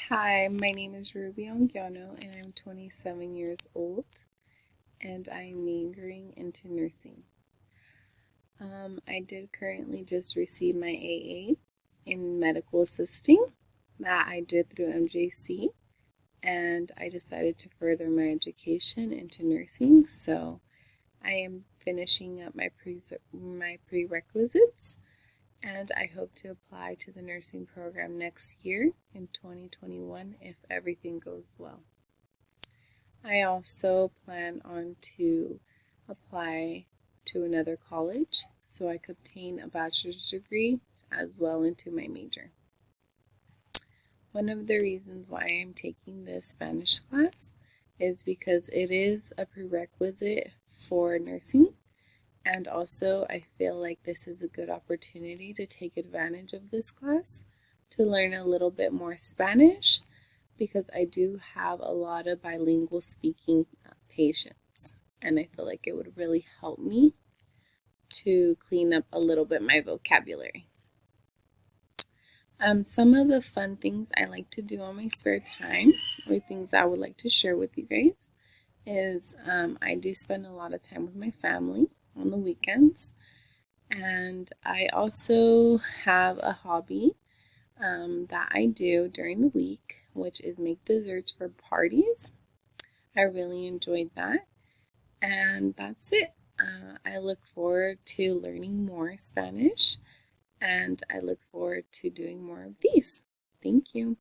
Hi, my name is Ruby Onguiano and I'm 27 years old and I'm majoring into nursing. I did currently just receive my AA in medical assisting that I did through MJC, and I decided to further my education into nursing. So I am finishing up my prerequisites, and I hope to apply to the nursing program next year in 2021 if everything goes well. I also plan on to apply to another college so I could obtain a bachelor's degree as well into my major. One of the reasons why I'm taking this Spanish class is because it is a prerequisite for nursing, and also I feel like this is a good opportunity to take advantage of this class to learn a little bit more Spanish, because I do have a lot of bilingual speaking patients, and I feel like it would really help me to clean up a little bit my vocabulary. Some of the fun things I like to do on my spare time, or things I would like to share with you guys, is I do spend a lot of time with my family on the weekends, and I also have a hobby that I do during the week, which is make desserts for parties. I really enjoyed that, and that's it. I look forward to learning more Spanish, and I look forward to doing more of these. Thank you.